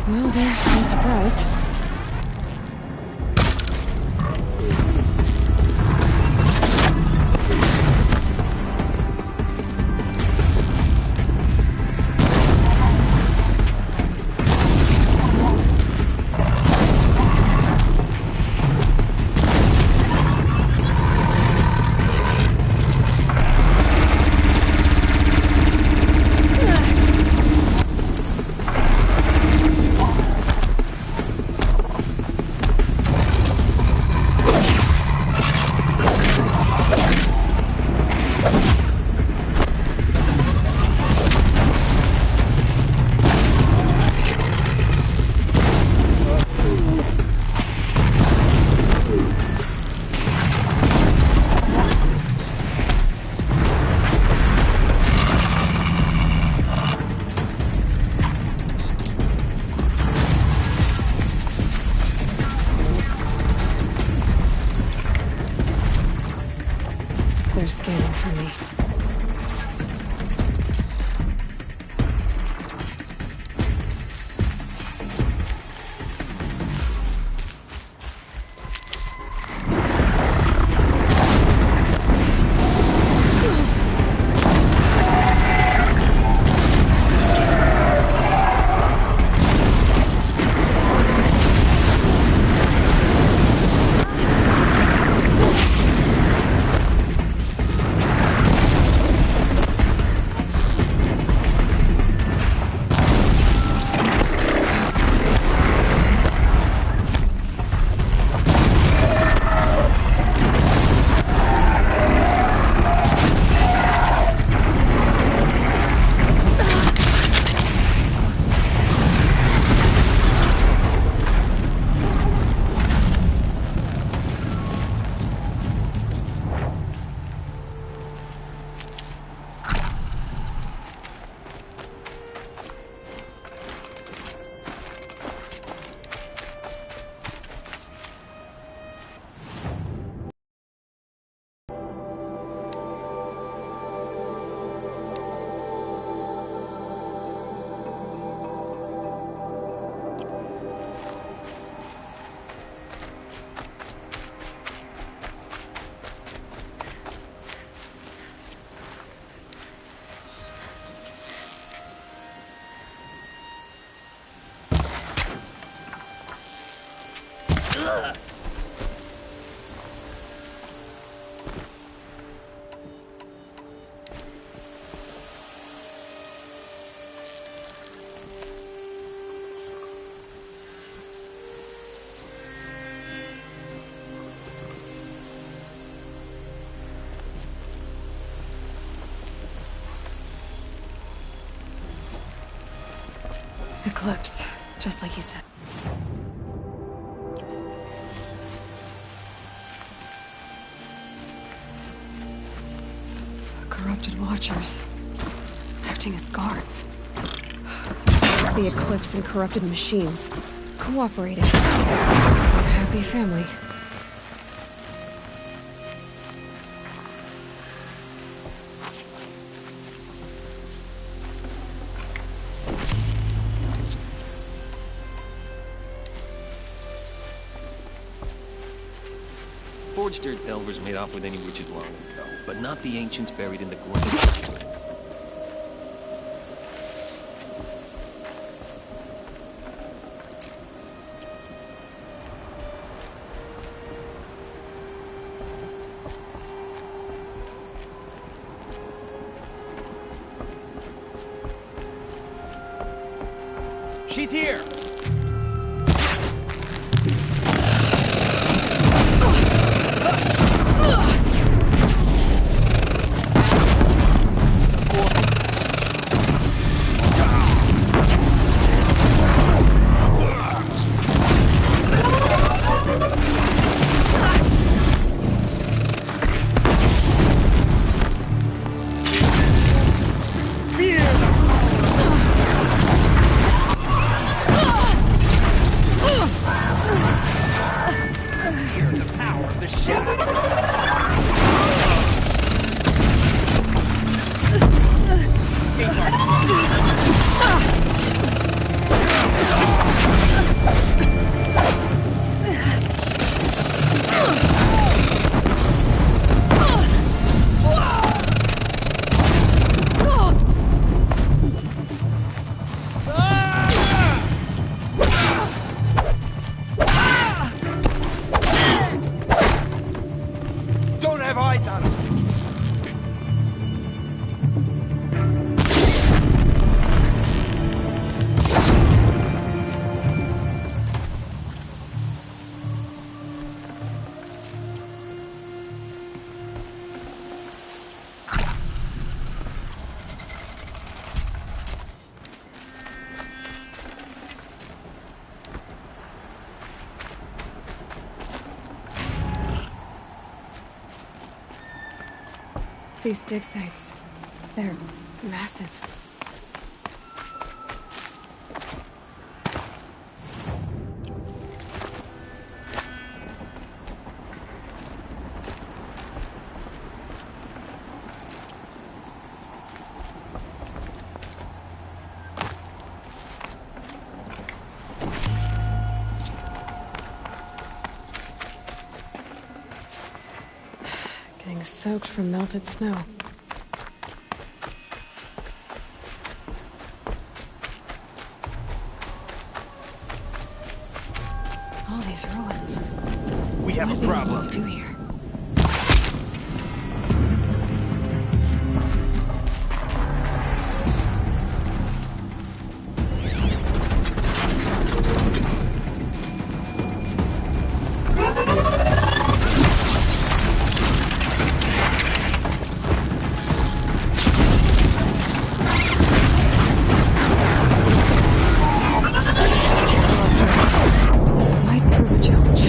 Well then, I'm surprised. They're scanning for me. Eclipse, just like he said. Corrupted Watchers, acting as guards. The Eclipse and corrupted machines cooperated. A happy family. Forged Dirt Delvers made off with any witches long ago, but not the ancients buried in the ground. She's here! Fear! have eyes on him. These dig sites, they're massive. Getting soaked from melted snow. All these ruins. We have a problem. Let's do here. Might prove a challenge.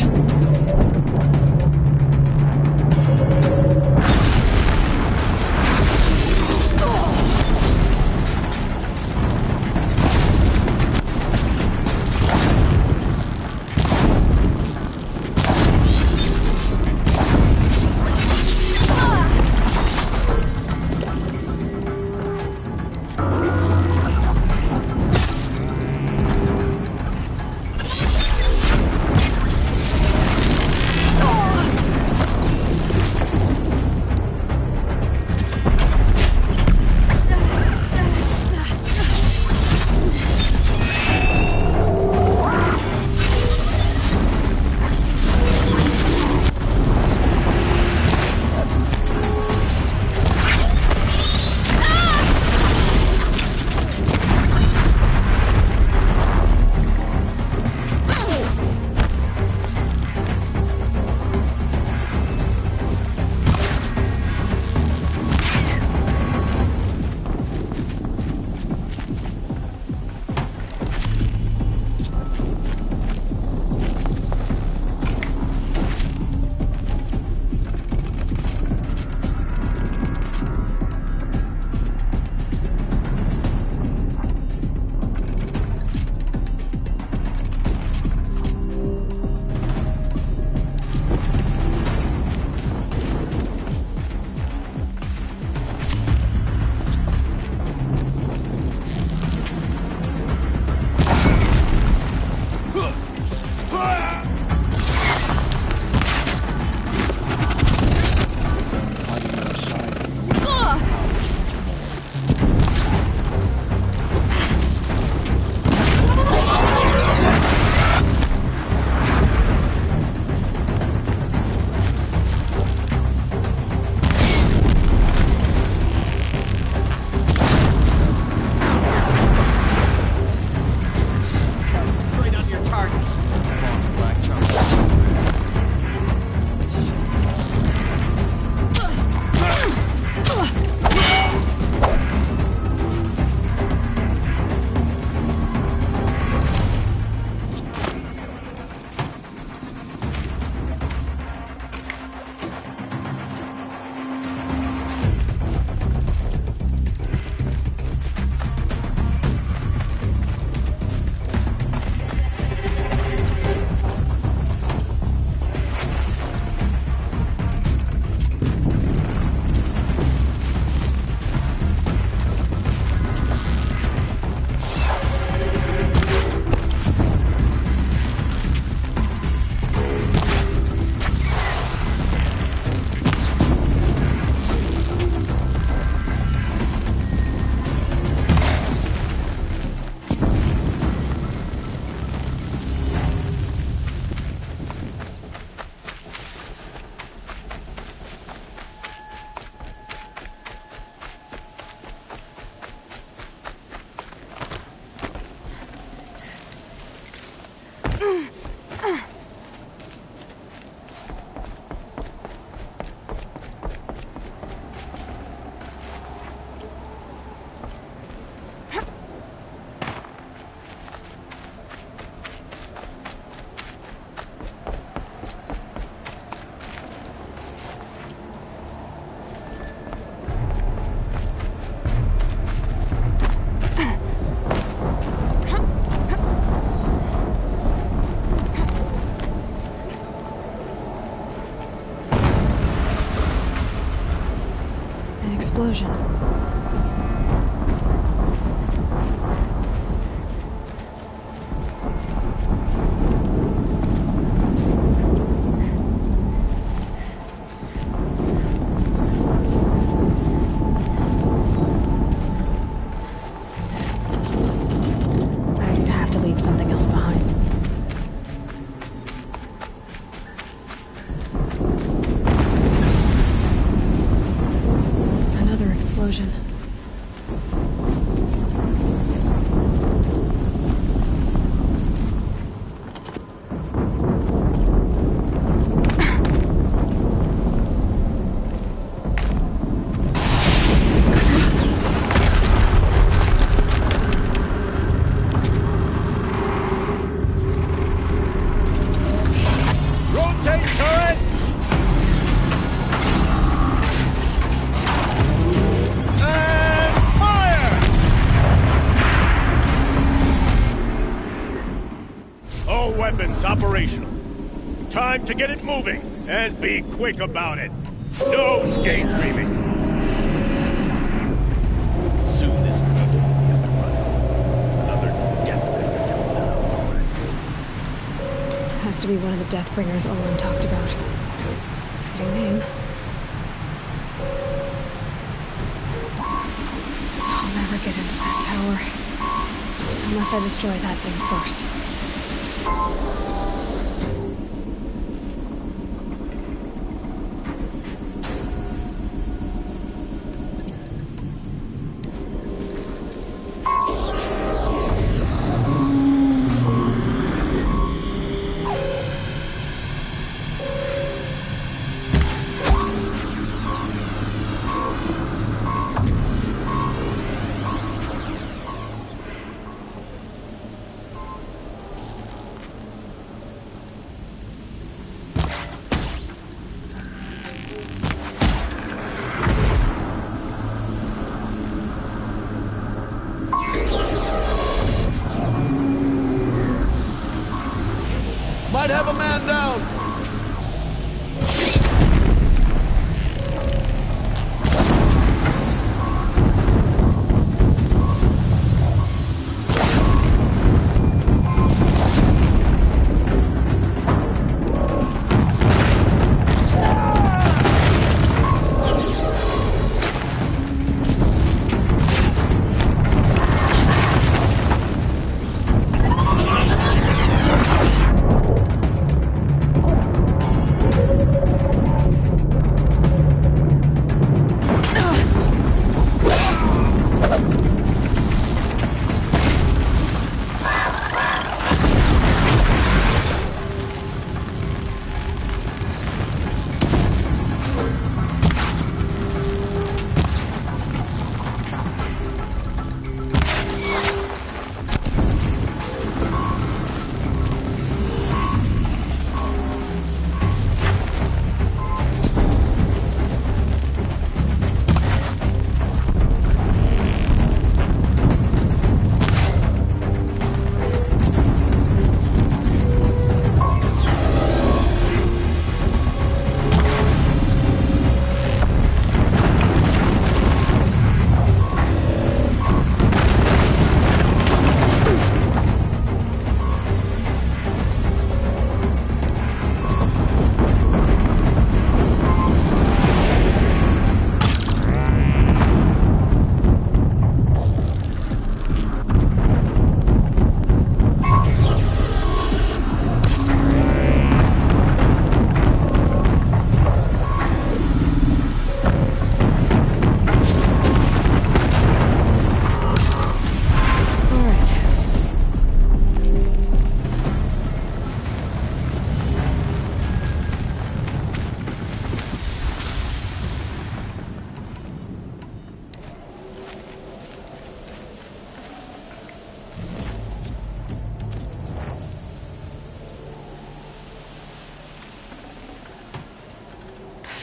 explosion. I'd have to leave something else behind. Another explosion. Rotate turret! And fire! All weapons operational. Time to get it moving, and be quick about it. No daydreaming. Soon this team will be up and running. Another Deathbringer to fill our ranks. Has to be one of the Deathbringers Olin talked about. Fitting name. I'll never get into that tower. Unless I destroy that thing first. Might have a man down!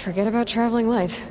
Forget about traveling light.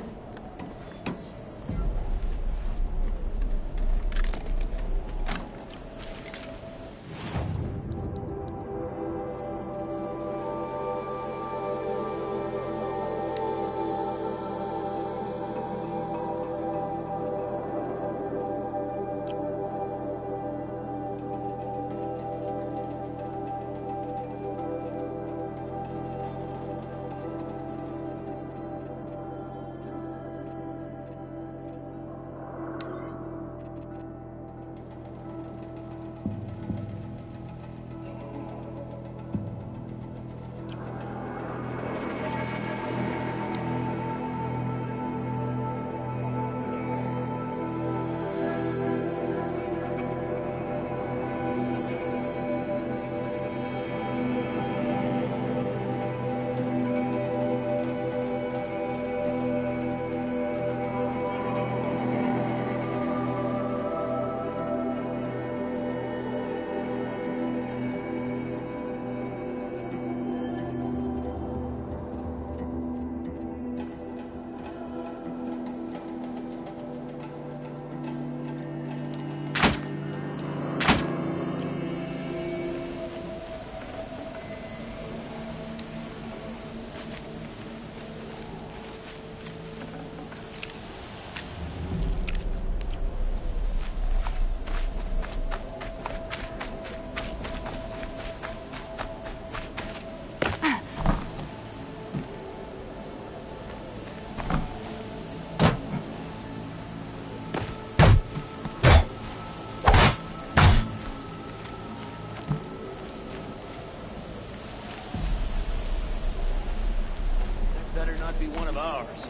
be one of ours.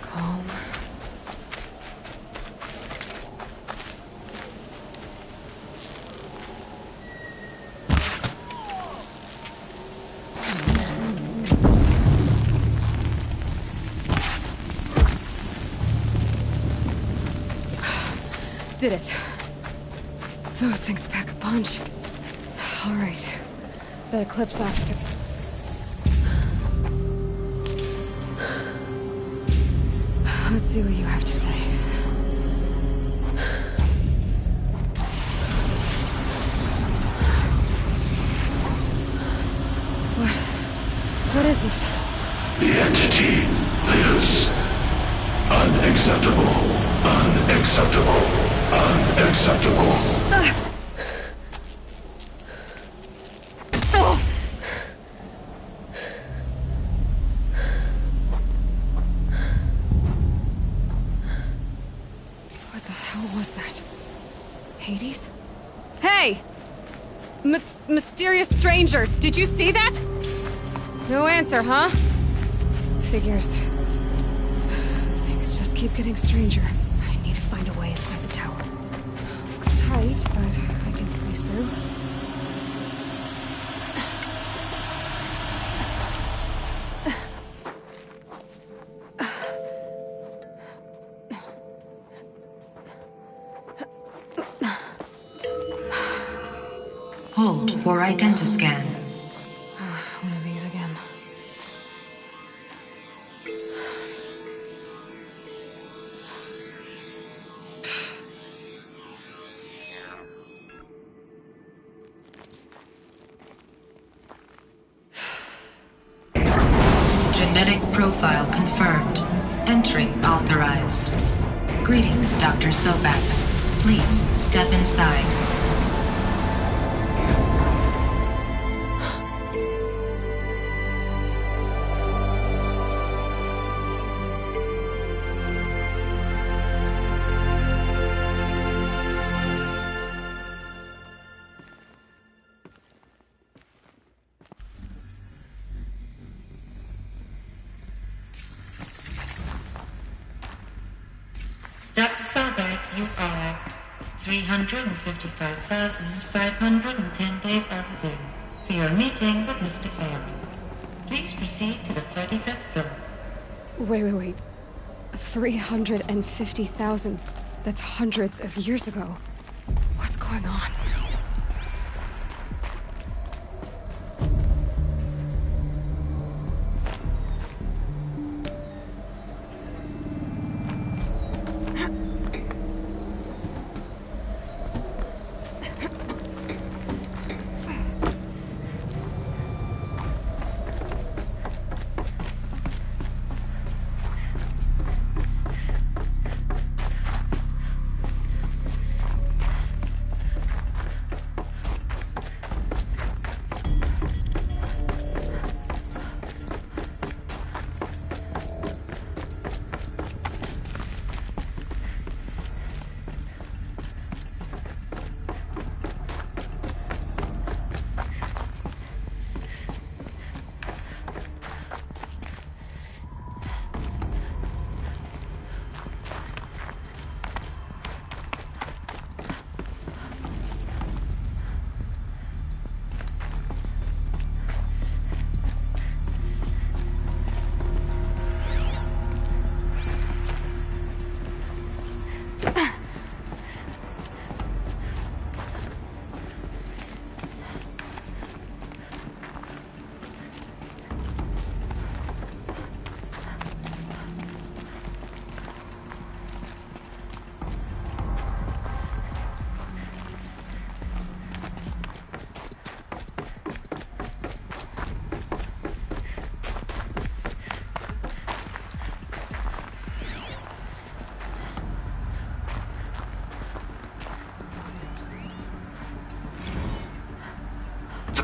Calm. Did it. Those things pack a punch. All right. That Eclipse officer. Let's see what you have to say. What is this? The entity lives. Unacceptable. Unacceptable. Unacceptable. What the hell was that? Hades? Hey! Mysterious stranger, did you see that? No answer, huh? Figures. Things just keep getting stranger. I need to find a way inside the tower. Looks tight, but I can squeeze through. Hold for identiscan. One of these again. Genetic profile confirmed. Entry authorized. Greetings, Dr. Sobek. Please step inside. Dr. Sobek, you are 355,510 days overdue for your meeting with Mr. Fair. Please proceed to the 35th floor. Wait. 350,000. That's hundreds of years ago. What's going on?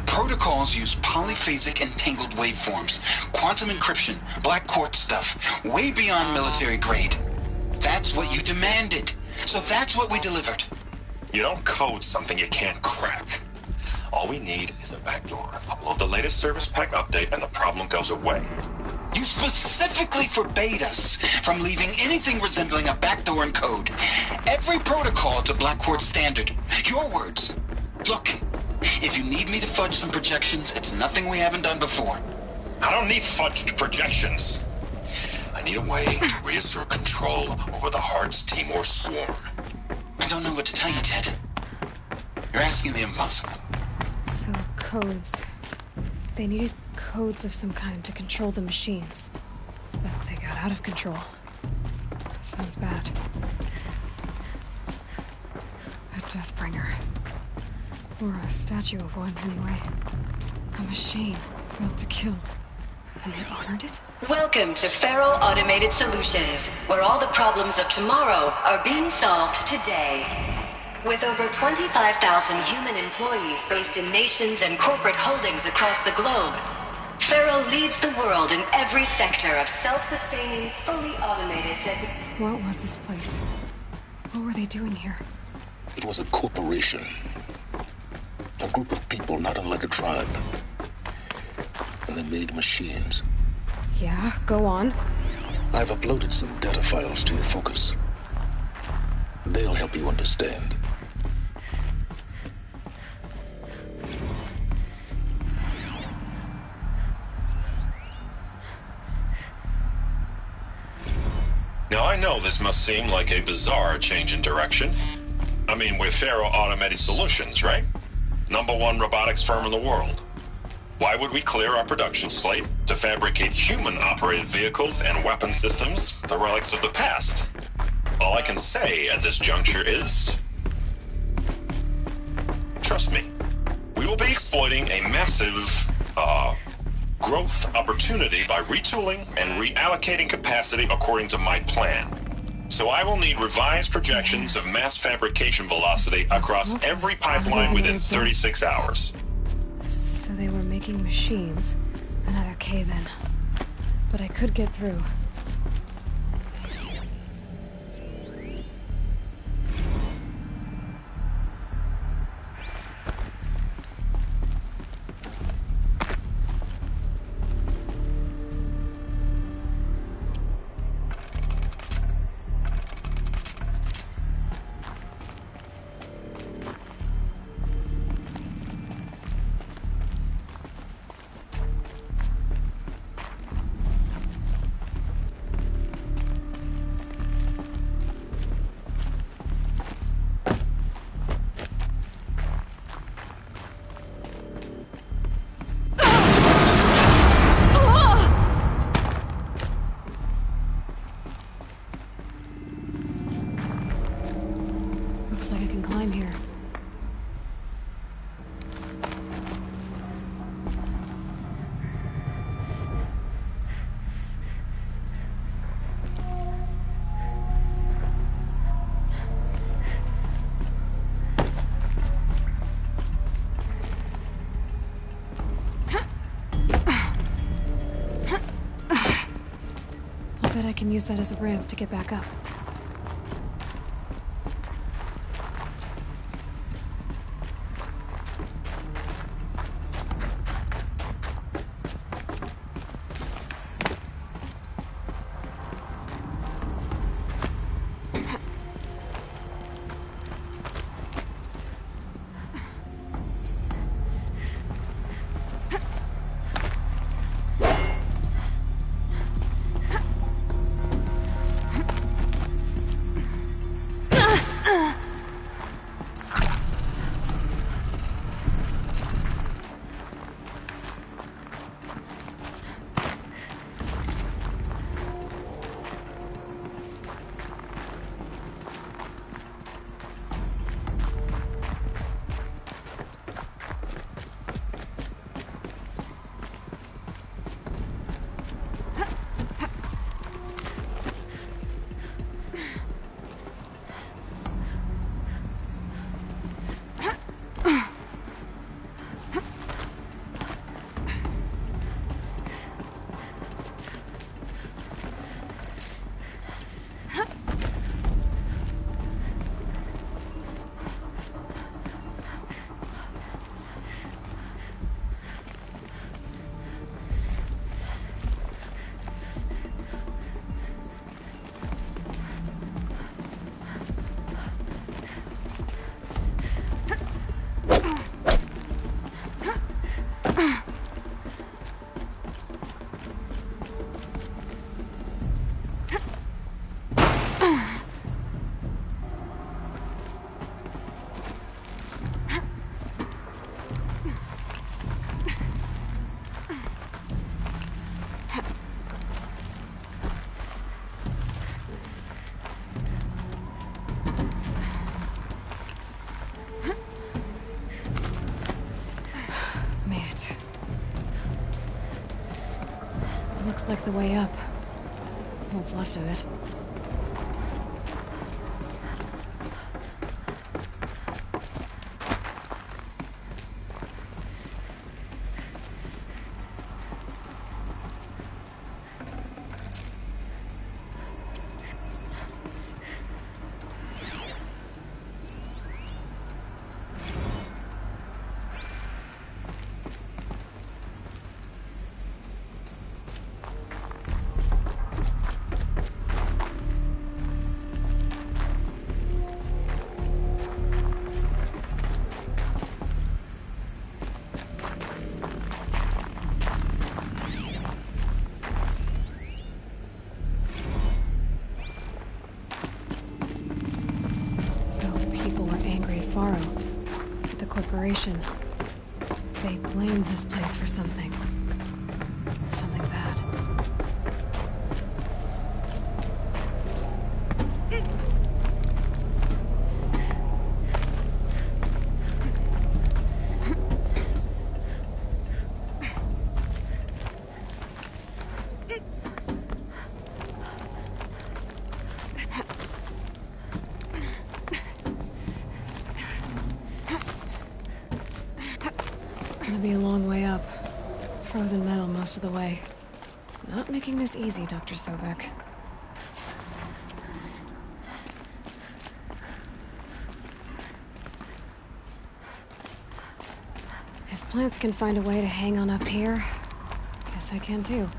Protocols use polyphasic entangled waveforms, quantum encryption, black quartz stuff, way beyond military grade. That's what you demanded, so that's what we delivered. You don't code something you can't crack. All we need is a backdoor. Upload the latest service pack update and the problem goes away. You specifically forbade us from leaving anything resembling a backdoor in code. Every protocol to Black Quartz standard. Your words. Look, if you need me to fudge some projections, it's nothing we haven't done before. I don't need fudged projections. I need a way to reassert control over the Hearts Timor swarm. I don't know what to tell you, Ted. You're asking the impossible. So, codes. They needed codes of some kind to control the machines. But they got out of control. Sounds bad. A Deathbringer. Or a statue of one, anyway. A machine built to kill. And they honored it? Welcome to Faro Automated Solutions, where all the problems of tomorrow are being solved today. With over 25,000 human employees based in nations and corporate holdings across the globe, Faro leads the world in every sector of self-sustaining, fully automated What was this place? What were they doing here? It was a corporation. A group of people not unlike a tribe. And they made machines. Yeah, go on. I've uploaded some data files to your focus. They'll help you understand. Now I know this must seem like a bizarre change in direction. I mean, we're Faro Automated Solutions, right? #1 robotics firm in the world. Why would we clear our production slate to fabricate human-operated vehicles and weapon systems, the relics of the past? All I can say at this juncture is... trust me. We will be exploiting a massive, growth opportunity by retooling and reallocating capacity according to my plan. So I will need revised projections of mass fabrication velocity across every pipeline within 36 hours. So they were making machines. Another cave-in. But I could get through. Looks like I can climb here. I'll bet I can use that as a ramp to get back up. Looks like the way up. What's left of it. The corporation. They blamed this place for something. Something bad. Gonna be a long way up. Frozen metal most of the way. Not making this easy, Dr. Sobek. If plants can find a way to hang on up here, guess I can too.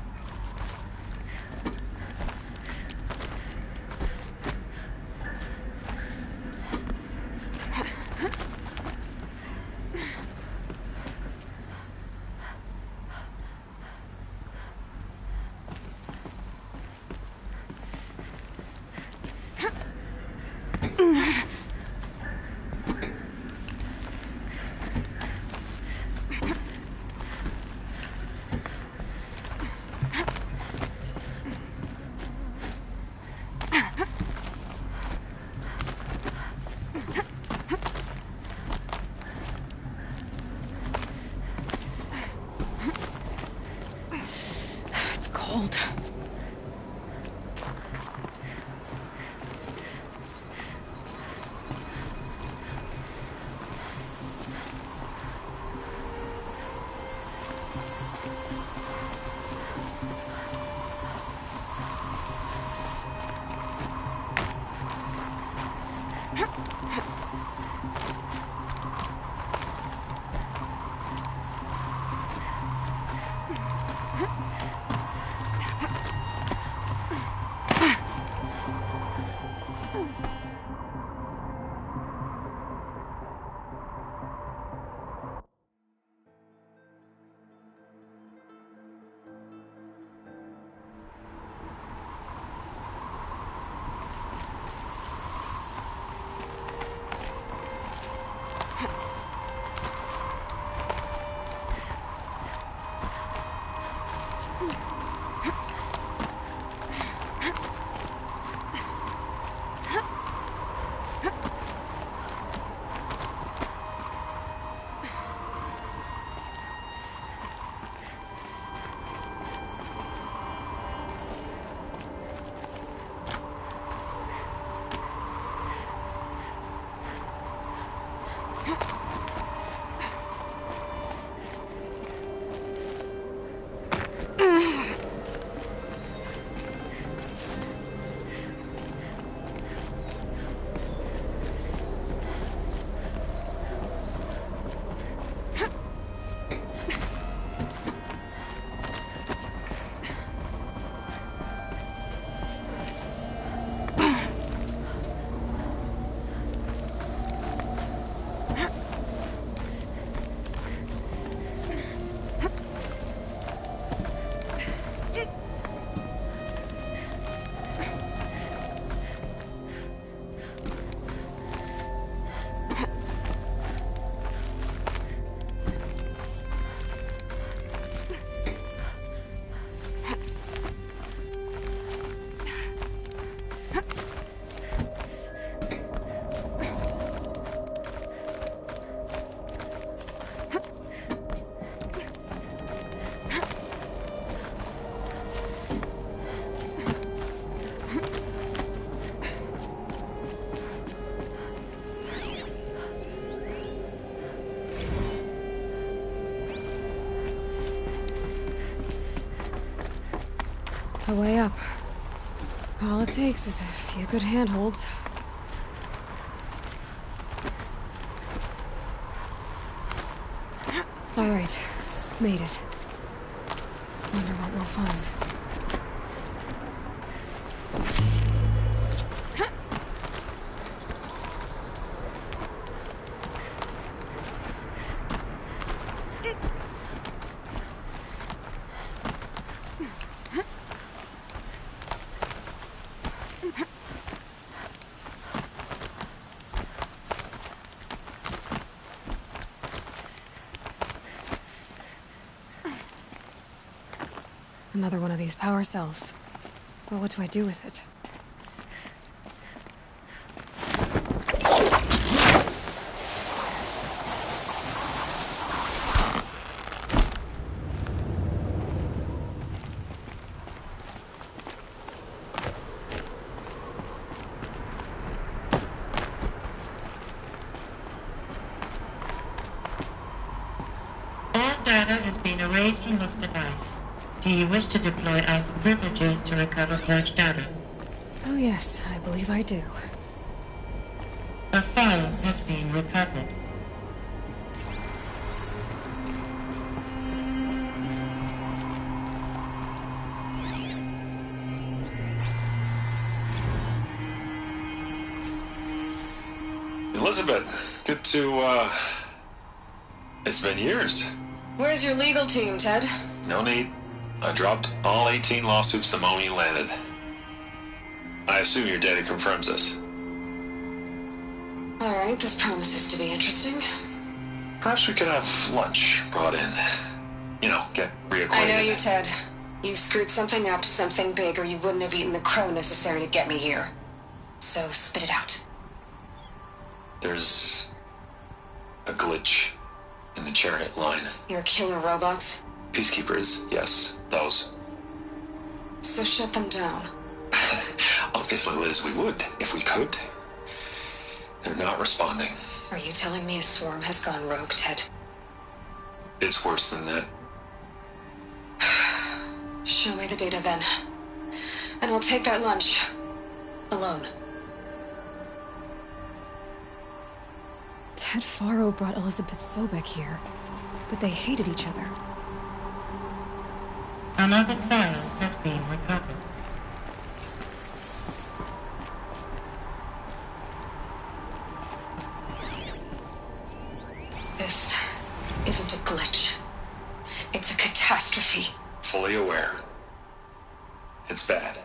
Cold. A way up. All it takes is a few good handholds. All right, made it. Wonder what we'll find. Another one of these power cells. But what do I do with it? All data has been erased from this device. Do you wish to deploy Alpha privileges to recover purged data? Oh yes, I believe I do. A file has been recovered. Elizabeth, good to, it's been years. Where's your legal team, Ted? No need. I dropped all 18 lawsuits the moment you landed. I assume your data confirms this. Alright, this promises to be interesting. Perhaps we could have lunch brought in. You know, get reacquainted. I know you, Ted. You screwed something up, something big, or you wouldn't have eaten the crow necessary to get me here. So spit it out. There's a glitch in the chariot line. Your killer robots? Peacekeepers, yes, those. So shut them down. Obviously, Liz, we would, if we could. They're not responding. Are you telling me a swarm has gone rogue, Ted? It's worse than that. Show me the data then. And I'll take that lunch. Alone. Ted Faro brought Elizabeth Sobek here, but they hated each other. Another file has been recovered. This isn't a glitch. It's a catastrophe. Fully aware. It's bad.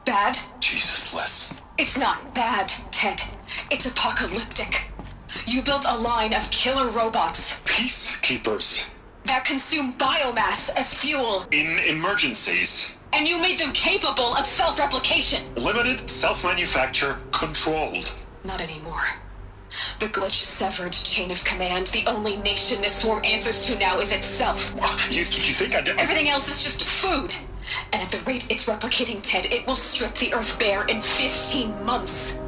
Bad? Jesus, Liz. It's not bad, Ted. It's apocalyptic. You built a line of killer robots. Peacekeepers. That consume biomass as fuel. In emergencies. And you made them capable of self-replication. Limited, self-manufacture, controlled. Not anymore. The glitch severed chain of command. The only nation this swarm answers to now is itself. You think I did? Everything else is just food. And at the rate it's replicating, Ted, it will strip the Earth bare in 15 months.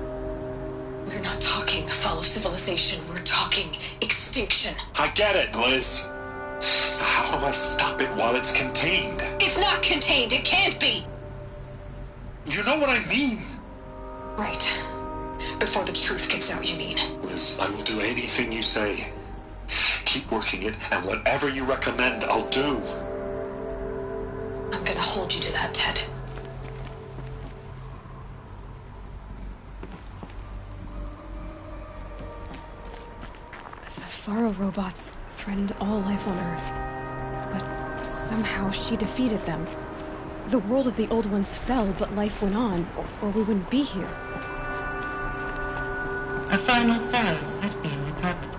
We're not talking fall of civilization. We're talking extinction. I get it, Liz. So how do I stop it while it's contained? It's not contained. It can't be. You know what I mean? Right. Before the truth gets out, you mean? Liz, I will do anything you say. Keep working it, and whatever you recommend, I'll do. I'm gonna hold you to that, Ted. The Faro robots threatened all life on Earth, but somehow she defeated them. The world of the old ones fell, but life went on, or we wouldn't be here. A final file has been recovered.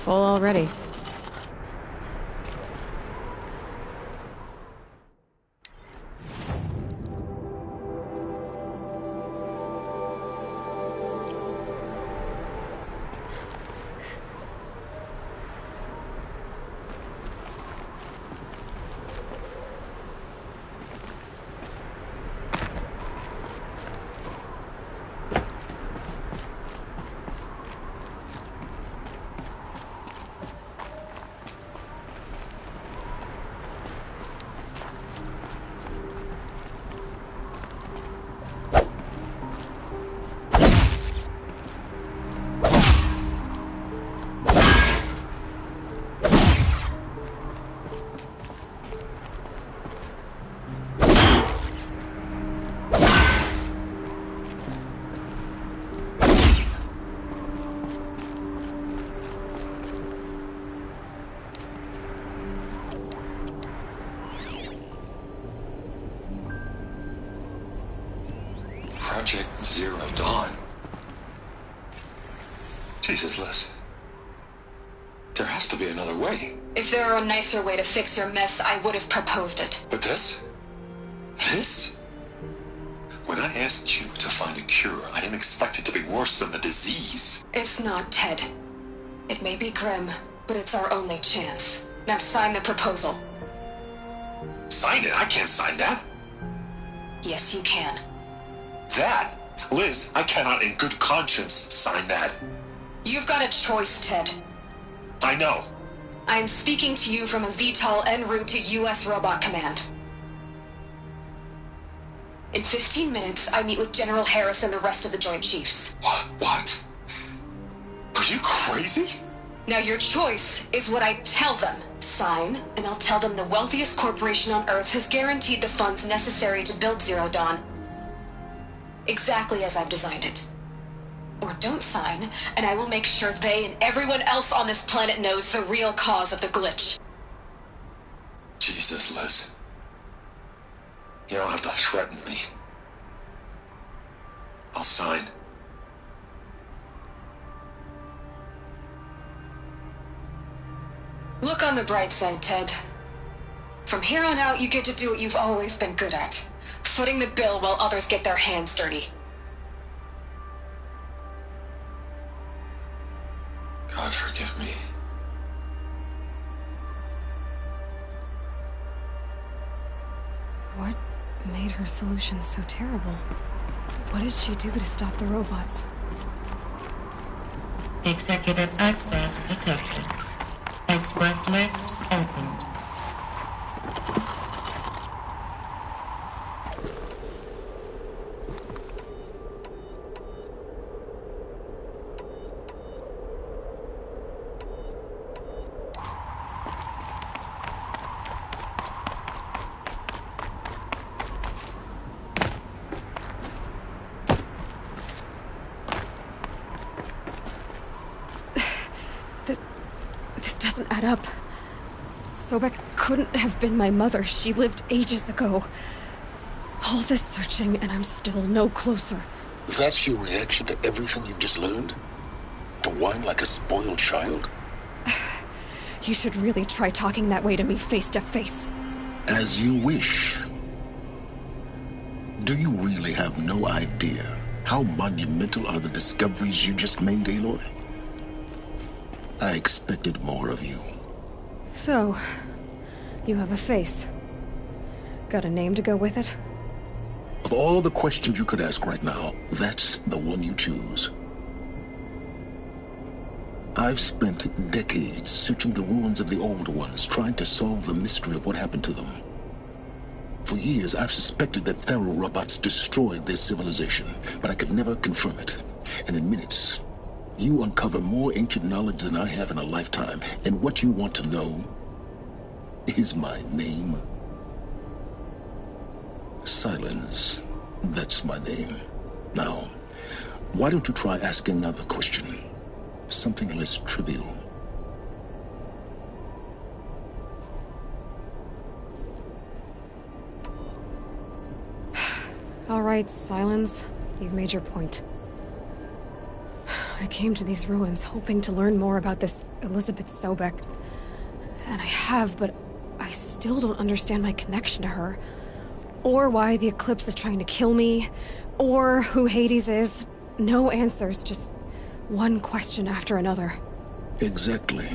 Full already. Project Zero Dawn. Jesus, Liz. There has to be another way. If there were a nicer way to fix your mess, I would have proposed it. But this? This? When I asked you to find a cure, I didn't expect it to be worse than the disease. It's not, Ted. It may be grim, but it's our only chance. Now sign the proposal. Sign it? I can't sign that. Yes, you can. That? Liz, I cannot in good conscience sign that. You've got a choice, Ted. I know. I am speaking to you from a VTOL en route to U.S. Robot Command. In 15 minutes, I meet with General Harris and the rest of the Joint Chiefs. What? Are you crazy? Now your choice is what I tell them. Sign, and I'll tell them the wealthiest corporation on Earth has guaranteed the funds necessary to build Zero Dawn. Exactly as I've designed it. Or don't sign, and I will make sure they and everyone else on this planet knows the real cause of the glitch. Jesus, Liz. You don't have to threaten me. I'll sign. Look on the bright side, Ted. From here on out, you get to do what you've always been good at. Footing the bill while others get their hands dirty. God forgive me. What made her solution so terrible? What did she do to stop the robots? Executive access detected. Express lift opened. This doesn't add up. Sobek couldn't have been my mother. She lived ages ago. All this searching, and I'm still no closer. That's your reaction to everything you've just learned? To whine like a spoiled child? You should really try talking that way to me face to face. As you wish. Do you really have no idea how monumental are the discoveries you just made, Aloy? I expected more of you. So, you have a face. Got a name to go with it? Of all the questions you could ask right now, that's the one you choose. I've spent decades searching the ruins of the old ones, trying to solve the mystery of what happened to them. For years, I've suspected that Faro robots destroyed their civilization, but I could never confirm it. And in minutes, you uncover more ancient knowledge than I have in a lifetime, and what you want to know is my name. Silence. That's my name. Now, why don't you try asking another question? Something less trivial. All right, Silence. You've made your point. I came to these ruins hoping to learn more about this Elizabeth Sobek. And I have, but I still don't understand my connection to her. Or why the Eclipse is trying to kill me. Or who Hades is. No answers, just one question after another. Exactly.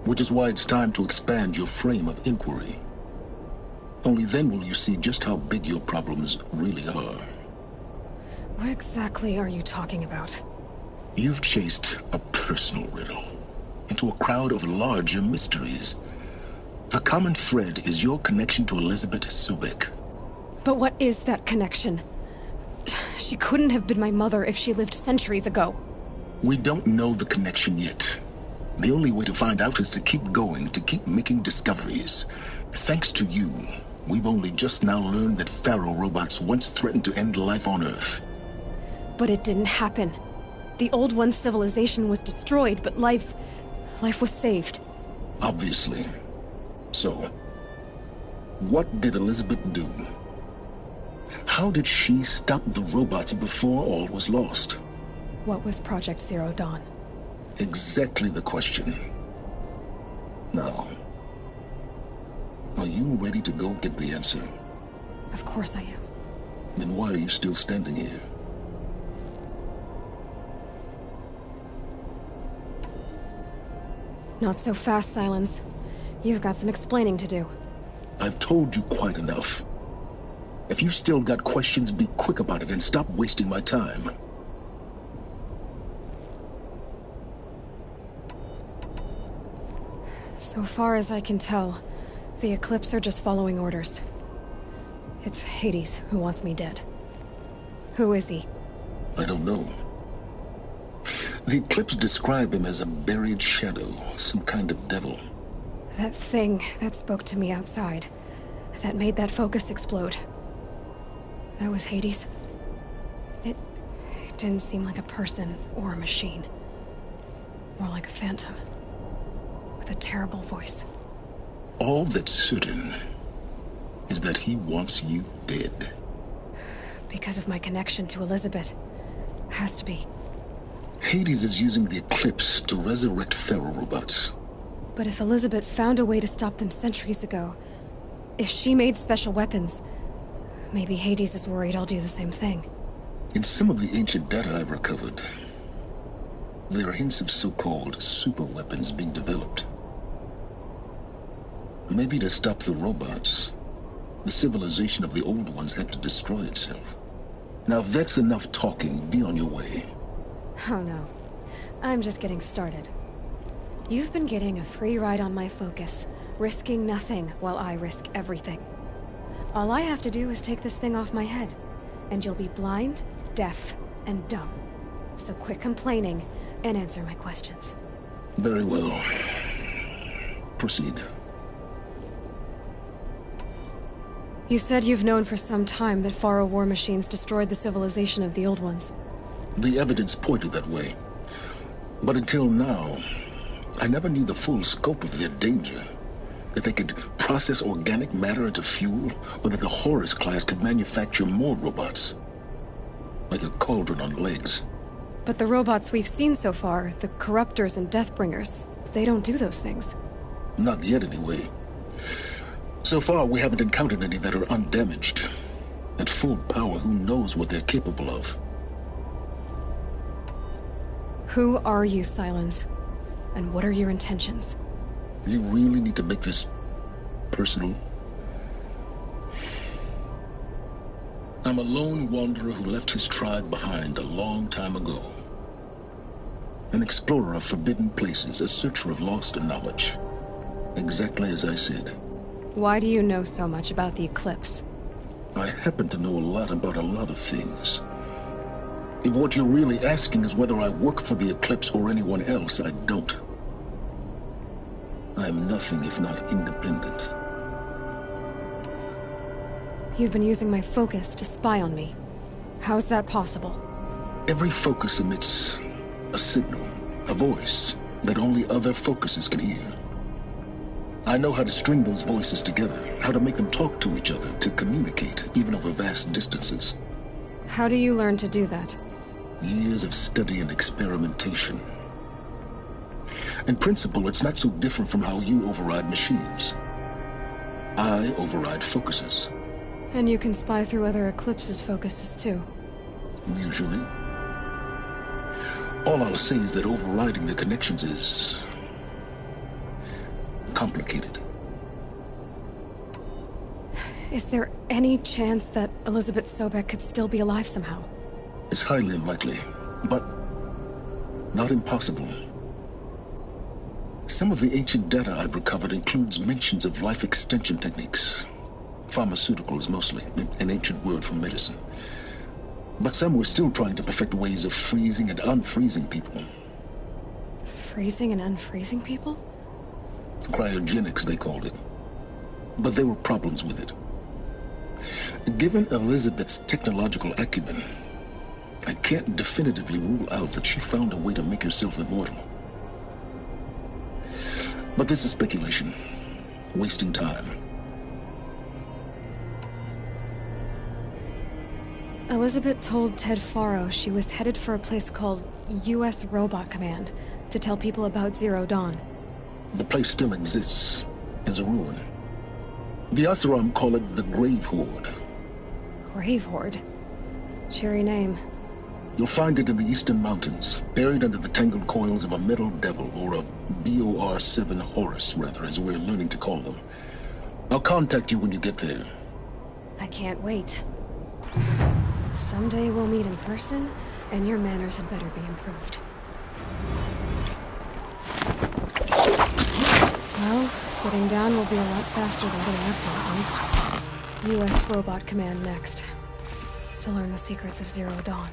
Which is why it's time to expand your frame of inquiry. Only then will you see just how big your problems really are. What exactly are you talking about? You've chased a personal riddle into a crowd of larger mysteries. The common thread is your connection to Elizabeth Sobek. But what is that connection? She couldn't have been my mother if she lived centuries ago. We don't know the connection yet. The only way to find out is to keep going, to keep making discoveries. Thanks to you, we've only just now learned that Faro robots once threatened to end life on Earth. But it didn't happen. The Old One's civilization was destroyed, but life was saved. Obviously. So, what did Elizabeth do? How did she stop the robots before all was lost? What was Project Zero Dawn? Exactly the question. Now, are you ready to go get the answer? Of course I am. Then why are you still standing here? Not so fast, Silence. You've got some explaining to do. I've told you quite enough. If you've still got questions, be quick about it and stop wasting my time. So far as I can tell, the Eclipse are just following orders. It's Hades who wants me dead. Who is he? I don't know. The Eclipse describe him as a buried shadow, some kind of devil. That thing that spoke to me outside, that made that focus explode. That was Hades? It didn't seem like a person or a machine. More like a phantom. With a terrible voice. All that's certain is that he wants you dead. Because of my connection to Elizabeth. Has to be. Hades is using the Eclipse to resurrect Faro robots. But if Elizabeth found a way to stop them centuries ago, if she made special weapons, maybe Hades is worried I'll do the same thing. In some of the ancient data I've recovered, there are hints of so-called super weapons being developed. Maybe to stop the robots, the civilization of the old ones had to destroy itself. Now if that's enough talking, be on your way. Oh no. I'm just getting started. You've been getting a free ride on my focus, risking nothing while I risk everything. All I have to do is take this thing off my head, and you'll be blind, deaf, and dumb. So quit complaining and answer my questions. Very well. Proceed. You said you've known for some time that Faro war machines destroyed the civilization of the Old Ones. The evidence pointed that way. But until now, I never knew the full scope of their danger. That they could process organic matter into fuel, or that the Horus class could manufacture more robots. Like a cauldron on legs. But the robots we've seen so far, the Corruptors and Deathbringers, they don't do those things. Not yet, anyway. So far, we haven't encountered any that are undamaged. At full power, who knows what they're capable of? Who are you, Silence? And what are your intentions? You really need to make this personal? I'm a lone wanderer who left his tribe behind a long time ago. An explorer of forbidden places, a searcher of lost knowledge. Exactly as I said. Why do you know so much about the Eclipse? I happen to know a lot about a lot of things. If what you're really asking is whether I work for the Eclipse or anyone else, I don't. I am nothing if not independent. You've been using my focus to spy on me. How's that possible? Every focus emits a signal, a voice, that only other focuses can hear. I know how to string those voices together, how to make them talk to each other, to communicate, even over vast distances. How do you learn to do that? Years of study and experimentation. In principle, it's not so different from how you override machines. I override focuses. And you can spy through other Eclipse's focuses, too. Usually. All I'll say is that overriding the connections is complicated. Is there any chance that Elizabeth Sobek could still be alive somehow? It's highly unlikely, but not impossible. Some of the ancient data I've recovered includes mentions of life extension techniques. Pharmaceuticals, mostly, an ancient word for medicine. But some were still trying to perfect ways of freezing and unfreezing people. Freezing and unfreezing people? Cryogenics, they called it. But there were problems with it. Given Elizabeth's technological acumen, I can't definitively rule out that she found a way to make herself immortal. But this is speculation. Wasting time. Elizabeth told Ted Faro she was headed for a place called U.S. Robot Command to tell people about Zero Dawn. The place still exists as a ruin. The Oseram call it the Grave Horde. Grave Horde? Cheery name. You'll find it in the Eastern Mountains, buried under the tangled coils of a Metal Devil, or a BOR-7 Horus, rather, as we're learning to call them. I'll contact you when you get there. I can't wait. Someday we'll meet in person, and your manners had better be improved. Well, getting down will be a lot faster than getting up there, at least. U.S. Robot Command next. To learn the secrets of Zero Dawn.